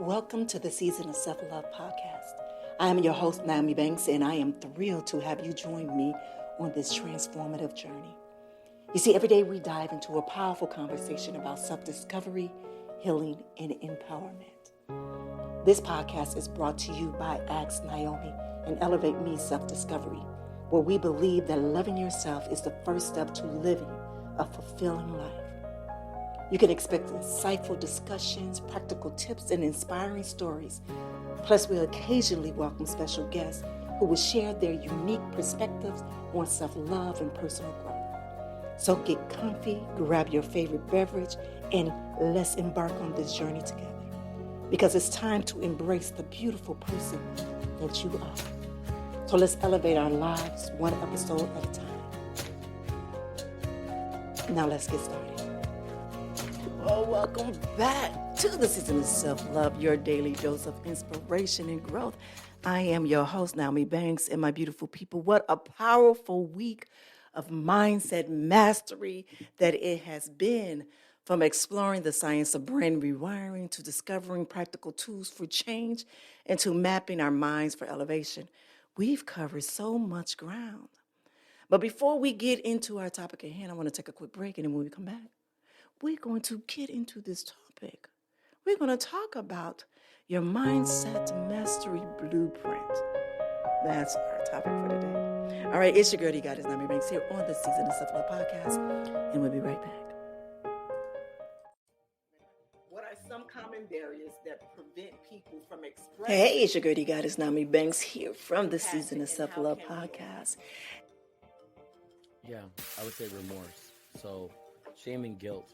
Welcome to the Season of Self-Love podcast. I am your host, Nyomi Banks, and I am thrilled to have you join me on this transformative journey. You see, every day we dive into a powerful conversation about self-discovery, healing, and empowerment. This podcast is brought to you by Ask Nyomi and Elevate Me Self-Discovery, where we believe that loving yourself is the first step to living a fulfilling life. You can expect insightful discussions, practical tips, and inspiring stories. Plus, we'll occasionally welcome special guests who will share their unique perspectives on self-love and personal growth. So get comfy, grab your favorite beverage, and let's embark on this journey together. Because it's time to embrace the beautiful person that you are. So let's elevate our lives one episode at a time. Now let's get started. Well, welcome back to the Season of Self-Love, your daily dose of inspiration and growth. I am your host, Nyomi Banks, and my beautiful people. What a powerful week of mindset mastery that it has been, from exploring the science of brain rewiring to discovering practical tools for change and to mapping our minds for elevation. We've covered so much ground. But before we get into our topic at hand, I want to take a quick break, and then when we come back, we're going to get into this topic. We're going to talk about your mindset mastery blueprint. That's our topic for today. All right, it's your girl, Goddess Nyomi Banks here on the Season of Self-Love podcast, and we'll be right back. What are some common barriers that prevent people from expressing? Hey, it's your girl, Goddess Nyomi Banks here from the Season of Self-Love podcast. Yeah, I would say remorse. So shame and guilt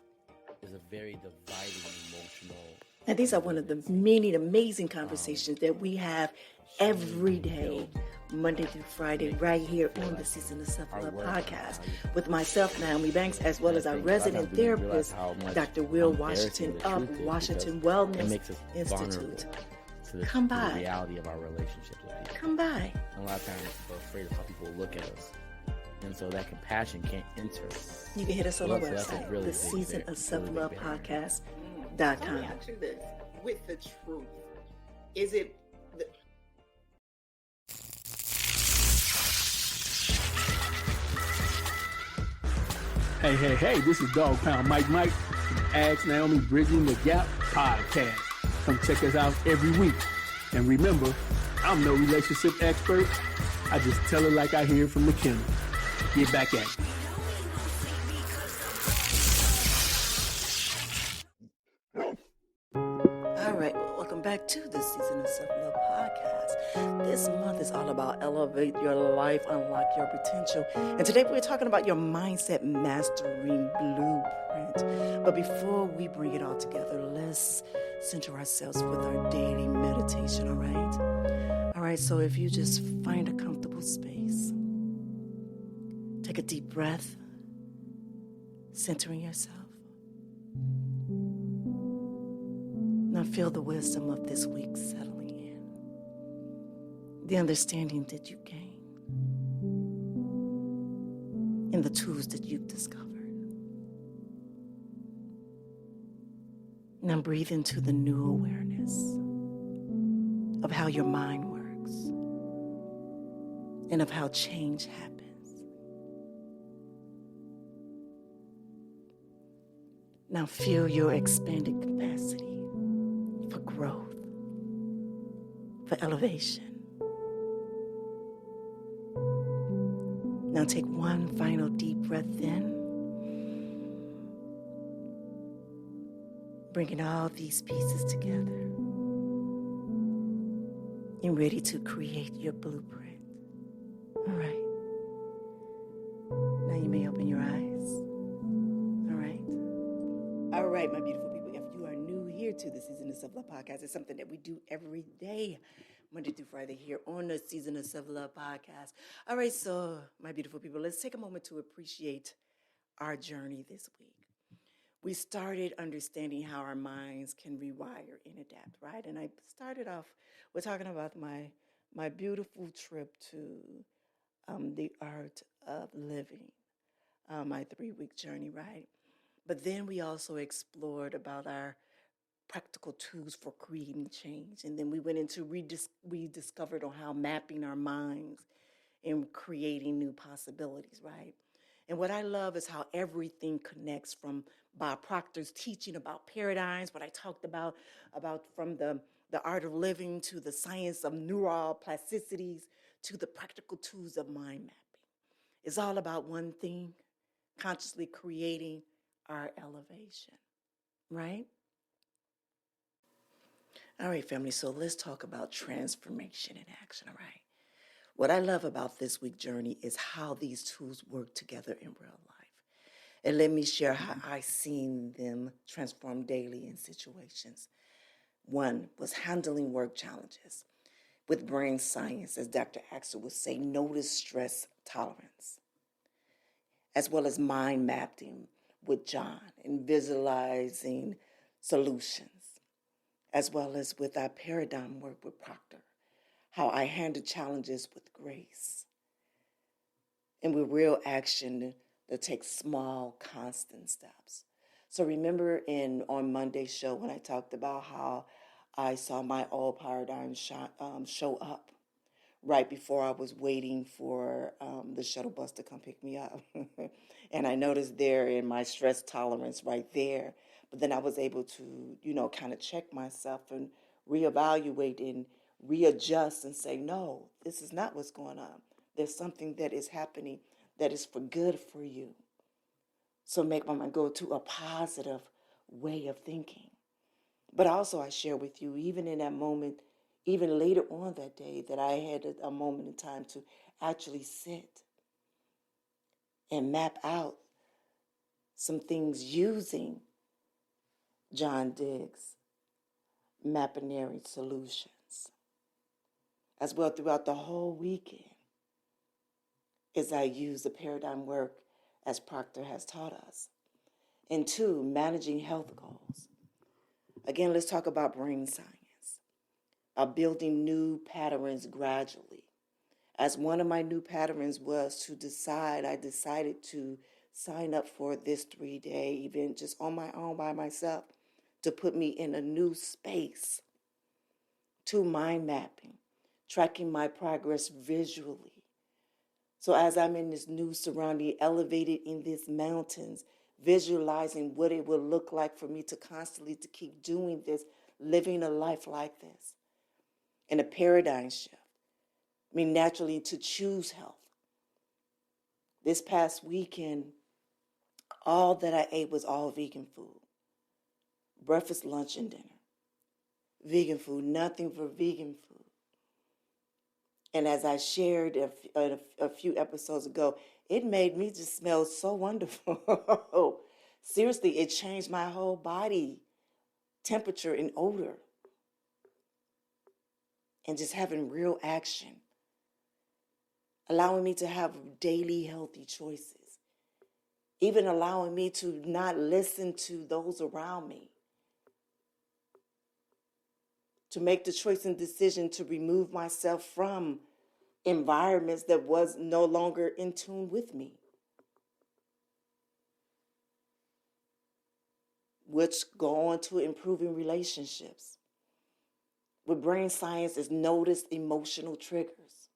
is a very dividing emotional. And these are one of the many amazing conversations that we have every day, Monday through Friday, right here on the Season of Self-Love podcast with myself, Nyomi Banks, as well as our resident therapist, Dr. Will Washington of Washington Wellness Institute. Come by. The reality of our relationships with people. Come by. And a lot of times we're afraid of how people look at us. And so that compassion can't enter. You can hit us on our website, the Season of Self-Love podcast.com. Let me ask you this, with the truth, is it Hey, this is Dog Pound Mike from Ask Nyomi Bridging the Gap podcast. Come check us out every week. And remember, I'm no relationship expert. I just tell it like I hear it from the kennel. Get back at it. All right, welcome back to the Season of Self-Love podcast. This month is all about elevate your life, unlock your potential. And today we're talking about your mindset mastering blueprint. But before we bring it all together, let's center ourselves with our daily meditation, all right? All right, so if you just find a comfortable space, take a deep breath, centering yourself. Now feel the wisdom of this week settling in, the understanding that you gain, and the tools that you've discovered. Now breathe into the new awareness of how your mind works and of how change happens. Now feel your expanded capacity for growth, for elevation. Now take one final deep breath in, bringing all these pieces together and ready to create your blueprint. All right. Now you may open your eyes. All right, my beautiful people, if you are new here to the Season of Self-Love podcast, it's something that we do every day, Monday through Friday here on the Season of Self-Love podcast. All right, so my beautiful people, let's take a moment to appreciate our journey this week. We started understanding how our minds can rewire and adapt, right? And I started off with talking about my beautiful trip to the art of living, my 3-week journey, right? But then we also explored about our practical tools for creating change. And then we went into rediscovered on how mapping our minds and creating new possibilities, right? And what I love is how everything connects, from Bob Proctor's teaching about paradigms, what I talked about from the art of living to the science of neuroplasticities to the practical tools of mind mapping. It's all about one thing: consciously creating our elevation, right? All right, family, so let's talk about transformation in action, all right? What I love about this week journey is how these tools work together in real life. And let me share how I've seen them transform daily in situations. One was handling work challenges with brain science, as Dr. Axel would say, notice stress tolerance, as well as mind mapping with John and visualizing solutions, as well as with our paradigm work with Proctor, how I handle challenges with grace and with real action that takes small, constant steps. So remember on Monday's show when I talked about how I saw my all paradigm show up right before I was waiting for the shuttle bus to come pick me up. And I noticed there in my stress tolerance right there. But then I was able to, kind of check myself and reevaluate and readjust and say, no, this is not what's going on. There's something that is happening that is for good for you. So make my mind go to a positive way of thinking. But also I share with you, even in that moment, even later on that day, that I had a moment in time to actually sit and map out some things using John Diggs' Mapinary solutions, as well throughout the whole weekend, as I use the paradigm work as Proctor has taught us. And two, managing health goals. Again, let's talk about brain science, about building new patterns gradually. As one of my new patterns was I decided to sign up for this 3-day event just on my own by myself to put me in a new space, to mind mapping, tracking my progress visually. So as I'm in this new surrounding, elevated in these mountains, visualizing what it would look like for me to constantly to keep doing this, living a life like this, and a paradigm shift. I mean, naturally to choose health. This past weekend, all that I ate was all vegan food. Breakfast, lunch, and dinner. Vegan food, nothing for vegan food. And as I shared a few episodes ago, it made me just smell so wonderful. Seriously, it changed my whole body temperature and odor. And just having real action, allowing me to have daily healthy choices, even allowing me to not listen to those around me, to make the choice and decision to remove myself from environments that was no longer in tune with me, which go on to improving relationships. With brain science is notice emotional triggers.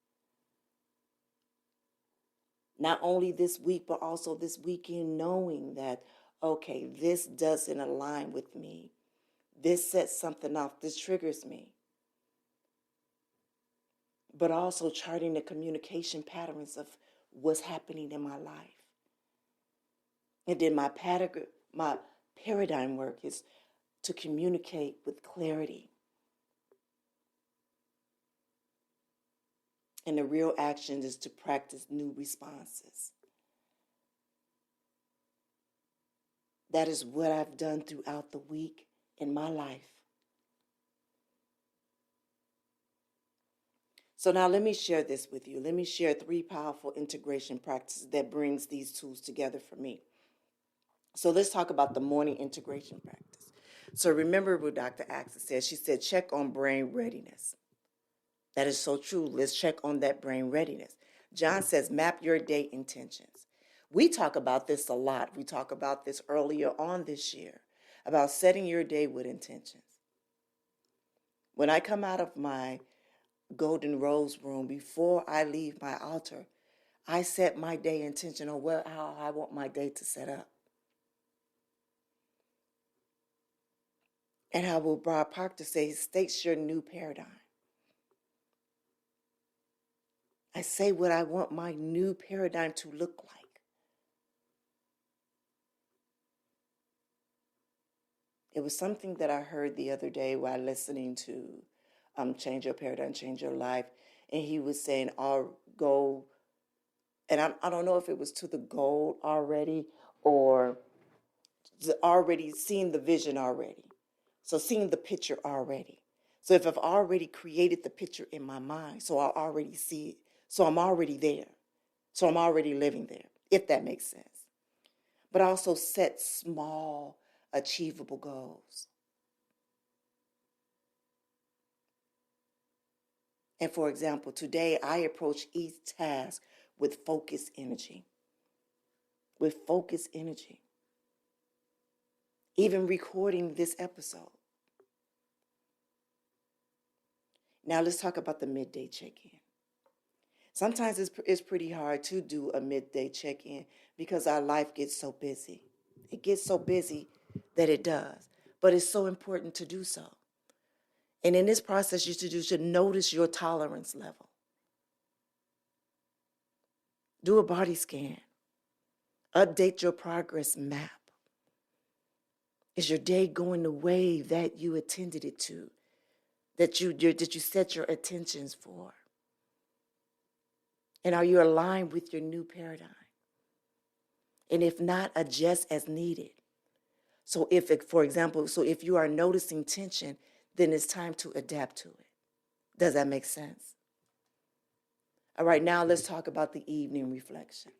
Not only this week, but also this weekend, knowing that, okay, this doesn't align with me. This sets something off. This triggers me. But also charting the communication patterns of what's happening in my life. And then my paradigm work is to communicate with clarity. And the real action is to practice new responses. That is what I've done throughout the week in my life. So now let me share this with you. Let me share 3 powerful integration practices that brings these tools together for me. So let's talk about the morning integration practice. So remember what Dr. Axel said. She said, check on brain readiness. That is so true. Let's check on that brain readiness. John says, map your day intentions. We talk about this a lot. We talk about this earlier on this year, about setting your day with intentions. When I come out of my golden rose room, before I leave my altar, I set my day intention on how I want my day to set up. And how will Bob Proctor say, states your new paradigm. I say what I want my new paradigm to look like. It was something that I heard the other day while listening to Change Your Paradigm, Change Your Life. And he was saying, our goal, and I don't know if it was to the goal already or already seeing the vision already. So seeing the picture already. So if I've already created the picture in my mind, so I already see it. So I'm already there. So I'm already living there, if that makes sense. But also set small, achievable goals. And for example, today I approach each task with focused energy. With focused energy. Even recording this episode. Now let's talk about the midday check-in. Sometimes it's pretty hard to do a midday check-in because our life gets so busy. It gets so busy that it does. But it's so important to do so. And in this process, you should notice your tolerance level. Do a body scan. Update your progress map. Is your day going the way that you intended it to? That you set your attentions for? And are you aligned with your new paradigm? And if not, adjust as needed. So for example, if you are noticing tension, then it's time to adapt to it. Does that make sense? All right, now let's talk about the evening reflection.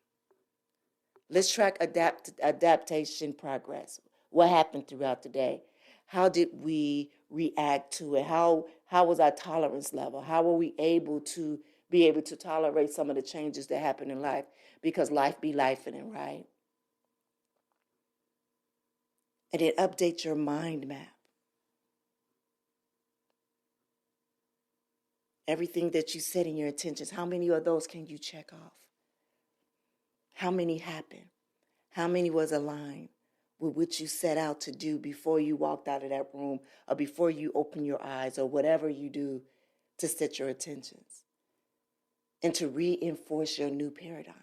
Let's track adaptation progress. What happened throughout the day? How did we react to it? How was our tolerance level? How were we able to tolerate some of the changes that happen in life? Because life be lifing, right? And then update your mind map. Everything that you set in your intentions, how many of those can you check off? How many happened? How many was aligned with what you set out to do before you walked out of that room or before you open your eyes or whatever you do to set your intentions and to reinforce your new paradigm?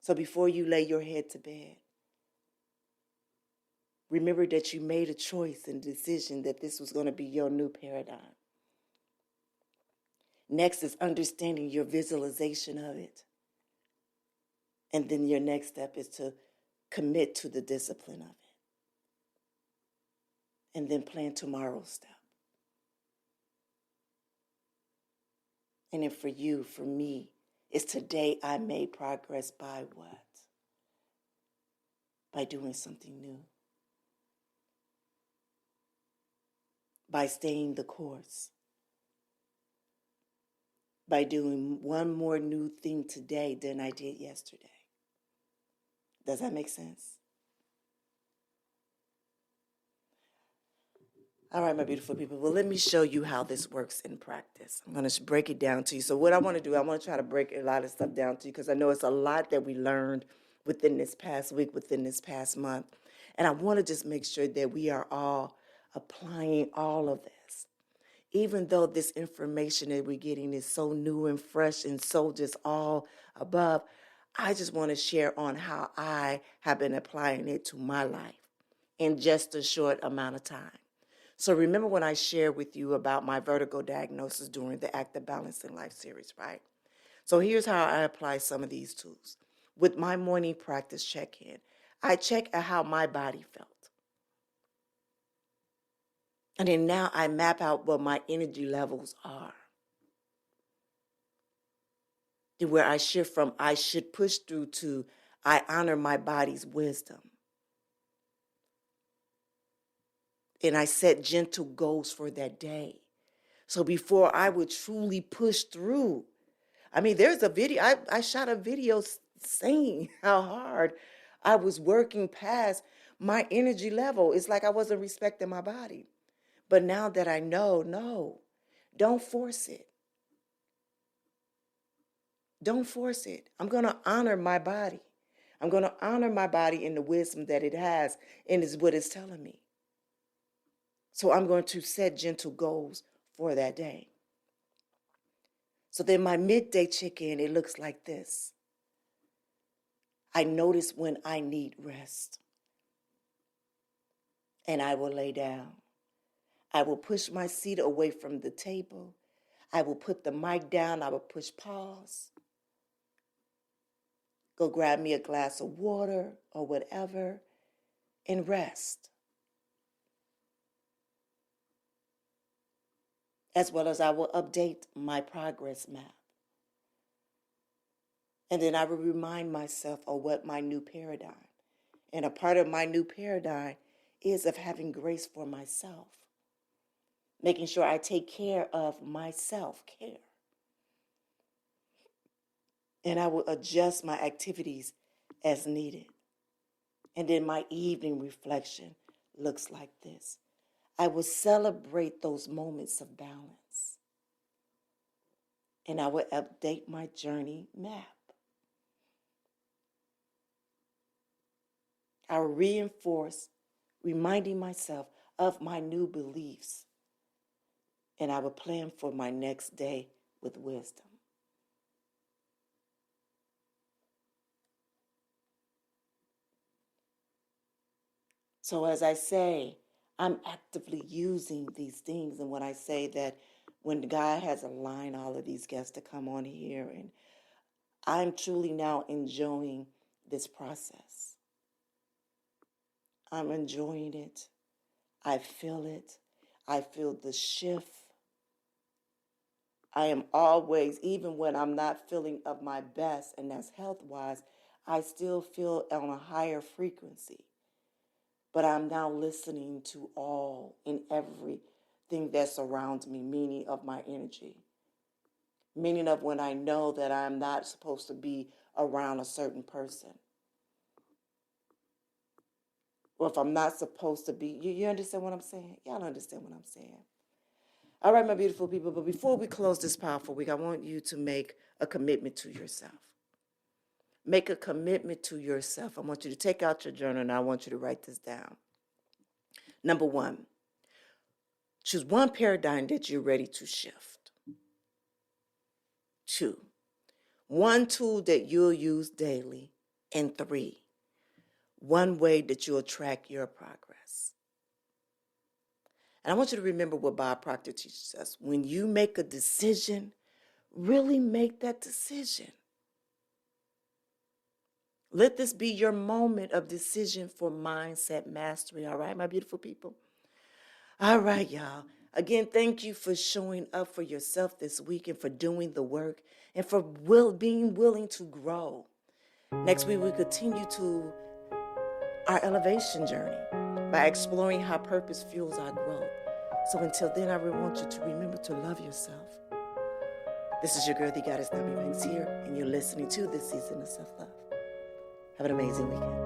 So before you lay your head to bed, remember that you made a choice and decision that this was going to be your new paradigm. Next is understanding your visualization of it. And then your next step is to commit to the discipline of it. And then plan tomorrow's step. And then for you, for me, is today I made progress by what? By doing something new. By staying the course. By doing one more new thing today than I did yesterday. Does that make sense? All right, my beautiful people. Well, let me show you how this works in practice. I'm going to break it down to you. So what I want to do, I want to try to break a lot of stuff down to you because I know it's a lot that we learned within this past week, within this past month. And I want to just make sure that we are all applying all of this. Even though this information that we're getting is so new and fresh and so just all above, I just want to share on how I have been applying it to my life in just a short amount of time. So remember when I shared with you about my vertigo diagnosis during the Active Balancing Life series, right? So here's how I apply some of these tools. With my morning practice check-in, I check at how my body felt. And then now I map out what my energy levels are. Where I shift from I should push through to I honor my body's wisdom. And I set gentle goals for that day. So before I would truly push through, I mean, there's a video, I shot a video saying how hard I was working past, my energy level. It's like I wasn't respecting my body. But now that I know, no, don't force it. Don't force it. I'm going to honor my body. I'm going to honor my body in the wisdom that it has and is what it's telling me. So I'm going to set gentle goals for that day. So then my midday check-in, it looks like this. I notice when I need rest. And I will lay down. I will push my seat away from the table. I will put the mic down. I will push pause. Go grab me a glass of water or whatever and rest. As well as I will update my progress map. And then I will remind myself of what my new paradigm. And a part of my new paradigm is of having grace for myself. Making sure I take care of my self-care. And I will adjust my activities as needed. And then my evening reflection looks like this. I will celebrate those moments of balance. And I will update my journey map. I will reinforce, reminding myself of my new beliefs. And I will plan for my next day with wisdom. So as I say, I'm actively using these things. And when I say that, when God has aligned all of these guests to come on here, and I'm truly now enjoying this process. I'm enjoying it. I feel it. I feel the shift. I am always, even when I'm not feeling of my best, and that's health-wise, I still feel on a higher frequency. But I'm now listening to all and everything that surrounds me, meaning of my energy. Meaning of when I know that I'm not supposed to be around a certain person. Or if I'm not supposed to be, you understand what I'm saying? Y'all understand what I'm saying? All right, my beautiful people, but before we close this powerful week, I want you to make a commitment to yourself. Make a commitment to yourself. I want you to take out your journal and I want you to write this down. Number 1, choose one paradigm that you're ready to shift. 2, one tool that you'll use daily. And 3, one way that you'll track your progress. And I want you to remember what Bob Proctor teaches us. When you make a decision, really make that decision. Let this be your moment of decision for mindset mastery. All right, my beautiful people? All right, y'all. Again, thank you for showing up for yourself this week and for doing the work and for being willing to grow. Next week, we continue to our elevation journey by exploring how purpose fuels our growth. So until then, I really want you to remember to love yourself. This is your girl, the goddess Nyomi Banks here, and you're listening to This Season of Self-Love. Have an amazing weekend.